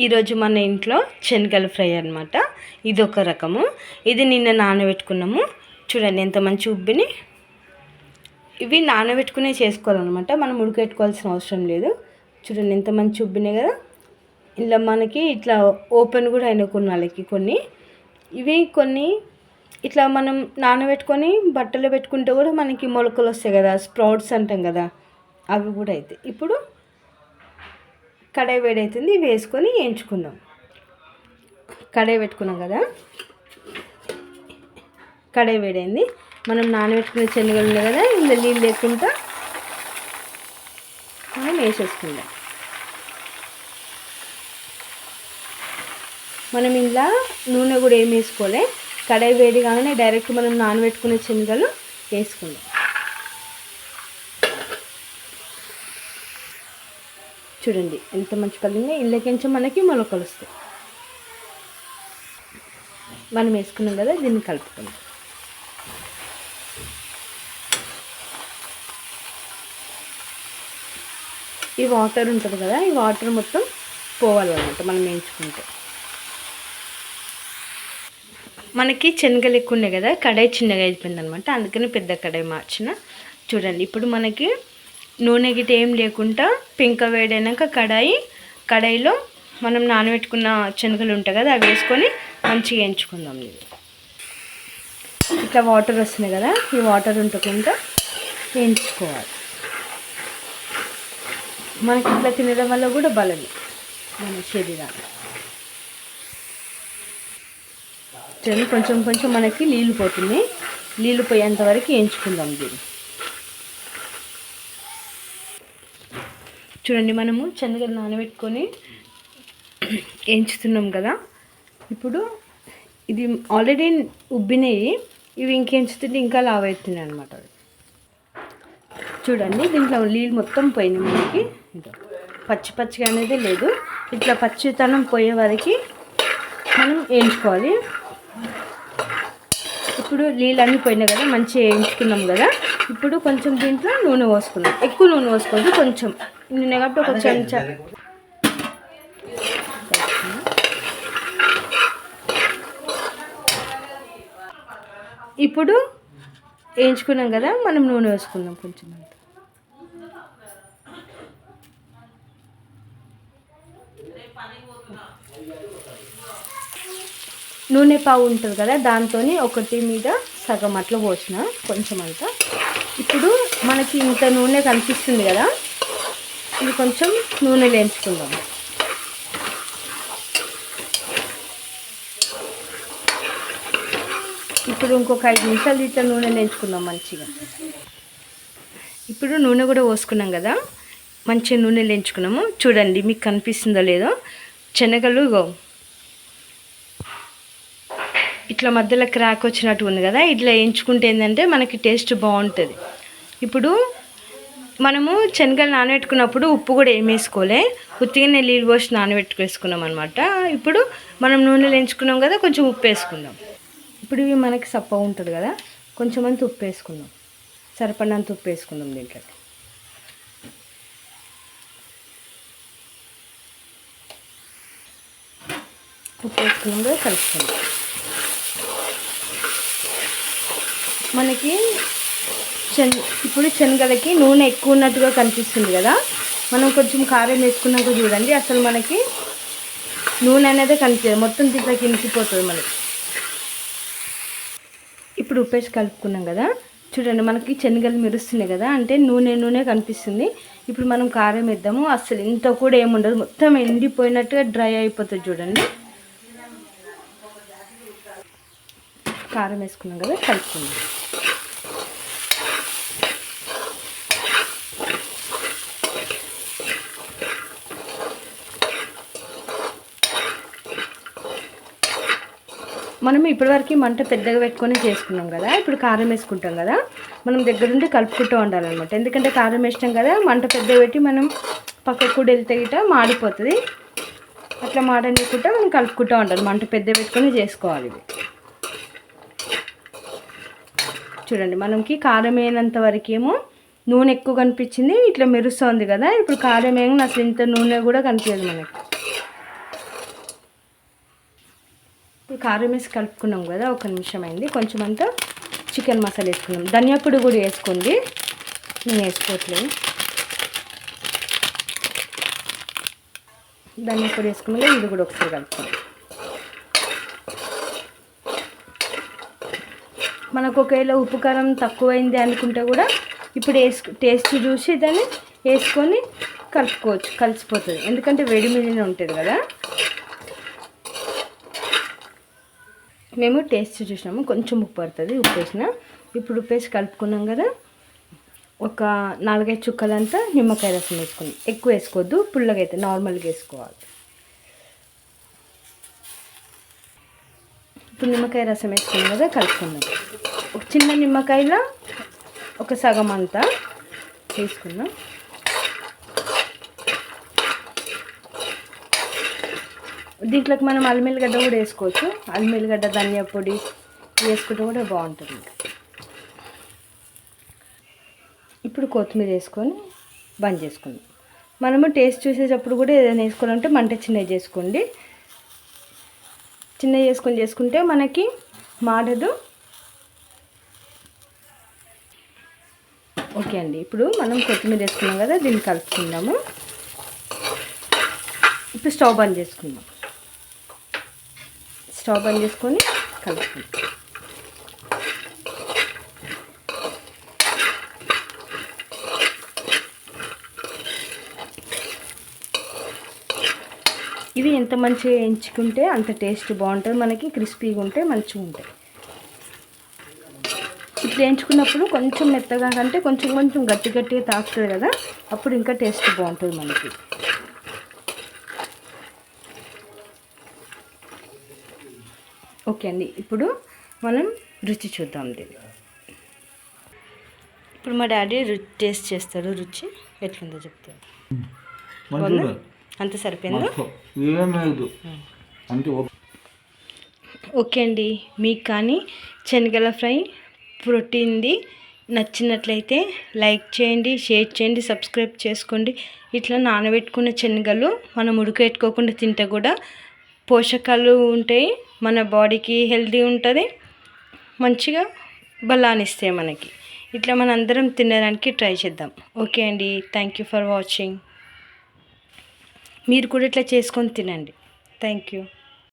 ఈరోజు మన ఇంట్లో శనగల ఫ్రై అనమాట. ఇది ఒక రకము. ఇది నిన్న నానబెట్టుకున్నాము. చూడండి ఎంత మంచి ఉబ్బిని. ఇవి నానబెట్టుకునే చేసుకోవాలన్నమాట, మనం ఉడకెట్టుకోవాల్సిన అవసరం లేదు. చూడండి ఎంత మంచి ఉబ్బినాయి కదా. ఇలా మనకి ఇట్లా ఓపెన్ కూడా అయిన కొన్ని ఇవి కొన్ని ఇట్లా మనం నానబెట్టుకొని బట్టలు పెట్టుకుంటే కూడా మనకి మొలకలు వస్తాయి కదా, స్ప్రౌట్స్ అంటాం కదా, అవి కూడా అవుతాయి. ఇప్పుడు కడాయి వేడవుతుంది, ఇవి వేసుకొని వేయించుకుందాం. కడాయి పెట్టుకున్నాం కదా, కడాయి వేడైంది. మనం నానబెట్టుకునే శనగలు ఉన్నాయి కదా, ఇందులో నీళ్ళు లేకుండా మనం వేసేసుకుందాం. మనం ఇలా నూనె కూడా ఏం వేసుకోలే, కడాయి వేడి కాగానే డైరెక్ట్ మనం నానబెట్టుకునే శనగలు వేసుకుందాం. చూడండి ఎంత మంచి కలర్, ఇళ్ళకించి మనకి మొలకలు వస్తాయి. మనం వేసుకున్నాం కదా, దీన్ని కలుపుకుందాం. ఈ వాటర్ ఉంటుంది కదా, ఈ వాటర్ మొత్తం పోవాలన్నమాట మనం వేయించుకుంటే. మనకి శనగలు ఎక్కువ ఉన్నాయి కదా, కడాయి చిన్నగా అయిపోయింది అనమాట, అందుకని పెద్ద కడాయి మార్చిన. చూడండి ఇప్పుడు మనకి నూనె గిట ఏం లేకుండా పెంక వేడైనాక కడాయిలో మనం నానబెట్టుకున్న శనగలు ఉంటాయి కదా, అవి వేసుకొని మంచిగా వేయించుకుందాం. ఇట్లా వాటర్ వస్తున్నాయి కదా, ఈ వాటర్ ఉండకుండా వేయించుకోవాలి. మనకి ఇట్లా తినడం వల్ల కూడా బలమే మన శరీరాన్ని. కొంచెం కొంచెం మనకి నీళ్ళు పోతుంది, నీళ్ళు పోయేంత వరకు వేయించుకుందాం దీన్ని. చూడండి మనము శనగలు నానబెట్టుకొని వేయించుతున్నాం కదా, ఇప్పుడు ఇది ఆల్రెడీ ఉబ్బినాయి, ఇవి ఇంకేంచుతుంటే ఇంకా లావ్ అవుతున్నాయి అనమాట. చూడండి దీంట్లో నీళ్ళు మొత్తం పోయినాయి, మనకి పచ్చిగా అనేది లేదు. ఇట్లా పచ్చితనం పోయే వరకు మనం వేయించుకోవాలి. ఇప్పుడు నీళ్ళన్నీ పోయినాయి కదా, మంచిగా వేయించుకున్నాం కదా. ఇప్పుడు కొంచెం దీంట్లో నూనె పోసుకున్నాం, ఎక్కువ నూనె పోసుకోండి, కొంచెం నూనె కాబట్టి ఒక చెంచా. ఇప్పుడు వేయించుకున్నాం కదా, మనం నూనె వేసుకుందాం కొంచెం అంత. నూనె పావు ఉంటుంది కదా, దాంతో ఒకటి మీద సగం అట్లా పోసిన కొంచెం అంతా. ఇప్పుడు మనకి ఇంత నూనె కనిపిస్తుంది కదా, ఇది కొంచెం నూనె వేయించుకుందాం. ఇప్పుడు ఇంకొక 5 నిమిషాలు ఇట్లా నూనె వేయించుకుందాం మంచిగా. ఇప్పుడు నూనె కూడా పోసుకున్నాం కదా, మంచిగా నూనె వేయించుకున్నాము. చూడండి మీకు కనిపిస్తుందో లేదో, శనగలు ఇట్లా మధ్యలో క్రాక్ వచ్చినట్టు ఉంది కదా, ఇట్లా వేయించుకుంటే ఏంటంటే మనకి టేస్ట్ బాగుంటుంది. ఇప్పుడు మనము శనగలు నానబెట్టుకున్నప్పుడు ఉప్పు కూడా ఏం వేసుకోలే, ఉత్తిగానే నీళ్ళు పోసి నానబెట్టుకేసుకున్నాం అనమాట. ఇప్పుడు మనం నూనెలో వేయించుకున్నాం కదా, కొంచెం ఉప్పు వేసుకుందాం. ఇప్పుడు ఇవి మనకి సప్ప ఉంటుంది కదా, కొంచెం అంత ఉప్పు వేసుకుందాం, సరిపడినంత ఉప్పు వేసుకుందాం దీంట్లో. ఉప్పు వేసుకున్నాం కదా, కలుపుకుందాం. మనకి ఇప్పుడు శనగలకి నూనె ఎక్కువ ఉన్నట్టుగా కనిపిస్తుంది కదా, మనం కొంచెం కారం వేసుకున్నాక చూడండి అసలు మనకి నూనె అనేది కనిపించదు, మొత్తం దీంట్లోకి ఇంకిపోతుంది మనకి. ఇప్పుడు ఉప్పేసి కలుపుకున్నాం కదా, చూడండి మనకి శనగలు మెరుస్తున్నాయి కదా, అంటే నూనె కనిపిస్తుంది. ఇప్పుడు మనం కారం వేద్దాము, అసలు ఇంత కూడా ఏముండదు, మొత్తం ఎండిపోయినట్టుగా డ్రై అయిపోతుంది. చూడండి కారం వేసుకున్నాం కదా, కలుపుకుందాం. మనం ఇప్పటివరకు మంట పెద్దగా పెట్టుకొని చేసుకున్నాం కదా, ఇప్పుడు కారం వేసుకుంటాం కదా, మనం దగ్గరుండి కలుపుకుంటూ ఉండాలన్నమాట. ఎందుకంటే కారం వేసినాం కదా, మంట పెద్దగా పెట్టి మనం పక్కకు కూడా వెళ్తే గిట్ట మాడిపోతుంది. అట్లా మాడనికుండా మనం కలుపుకుంటూ ఉండాలి, మంట పెద్ద పెట్టుకొని చేసుకోవాలి. ఇది చూడండి మనకి కారం వేయనంత వరకేమో నూనె ఎక్కువ కనిపించింది, ఇట్లా మెరుస్తుంది కదా. ఇప్పుడు కారం వేయగానే అసలు ఇంత నూనె కూడా కనిపించదు మనకి. ఇప్పుడు కారం వేసి కలుపుకున్నాం కదా, ఒక నిమిషం అయింది. కొంచెం అంతా చికెన్ మసాలా వేసుకున్నాం. ధనియా పొడి కూడా వేసుకోండి, నేను వేసుకోవట్లేదు. ధనియా పొడి వేసుకున్నాక ఇది కూడా ఒకసారి కలుపుకోండి. మనకు ఒకవేళ ఉప్పు కారం తక్కువైంది అనుకుంటే కూడా ఇప్పుడు టేస్ట్ చూసి దాన్ని వేసుకొని కలుపుకోవచ్చు, కలిసిపోతుంది. ఎందుకంటే వేడి మీదనే ఉంటుంది కదా. మేము టేస్ట్ చూసినాము, కొంచెం ఉప్పు పడుతుంది, ఉప్పు వేసిన. ఇప్పుడు ఉప్పు వేసి కలుపుకున్నాం కదా, ఒక 4-5 చుక్కలంతా నిమ్మకాయ రసం వేసుకుందాం. ఎక్కువ వేసుకోవద్దు, పుల్లగా అయితే నార్మల్గా వేసుకోవాలి. ఇప్పుడు నిమ్మకాయ రసం వేసుకున్నాం కదా, కలుపుకుందాం. ఒక చిన్న నిమ్మకాయలో ఒక సగం అంతా వేసుకుందాం. దీంట్లోకి మనం అల్లం ఎల్లిగడ్డ కూడా వేసుకోవచ్చు. అల్లం ఎల్లిగడ్డ, ధనియా పొడి వేసుకుంటే కూడా బాగుంటుంది. ఇప్పుడు కొత్తిమీర వేసుకొని బంద్ చేసుకుందాం. మనము టేస్ట్ చూసేటప్పుడు కూడా ఏదైనా వేసుకోవాలంటే మంట చిన్నది చేసుకోండి. చిన్నది చేసుకుంటే మనకి మాడదు. ఓకే అండి, ఇప్పుడు మనం కొత్తిమీర వేసుకున్నాం కదా, దీన్ని కలుపుకుందాము. ఇప్పుడు స్టవ్ బంద్ చేసుకుందాం. స్టవ్ బంద్ చేసుకొని కలుపుకుందాం. ఇవి ఎంత మంచిగా ఎంచుకుంటే అంత టేస్ట్ బాగుంటుంది. మనకి క్రిస్పీగా ఉంటే మంచిగా ఉంటాయి. ఇట్లా వేయించుకున్నప్పుడు కొంచెం మెత్తగా కంటే కొంచెం గట్టిగా తాకుతుంది కదా, అప్పుడు ఇంకా టేస్ట్ బాగుంటుంది మనకి. ఓకే అండి, ఇప్పుడు మనం రుచి చూద్దాం దీన్ని. ఇప్పుడు మా డాడీ టేస్ట్ చేస్తారు, రుచి ఎట్లుందో చెప్తారు. అంత సరిపోయిందా? ఓకే అండి, మీకు కానీ శనగల ఫ్రై ప్రోటీన్ది నచ్చినట్లయితే లైక్ చేయండి, షేర్ చేయండి, సబ్స్క్రైబ్ చేసుకోండి. ఇట్లా నానబెట్టుకున్న శనగలు మనం ఉడకబెట్టుకోకుండా తింటే కూడా పోషకాలు ఉంటాయి, మన బాడీకి హెల్తీ ఉంటుంది, మంచిగా బలాన్ని ఇస్తాయి మనకి. ఇట్లా మన అందరం తినడానికి ట్రై చేద్దాం. ఓకే అండి, థ్యాంక్ యూ ఫర్ వాచింగ్. మీరు కూడా ఇట్లా చేసుకొని తినండి. Thank you.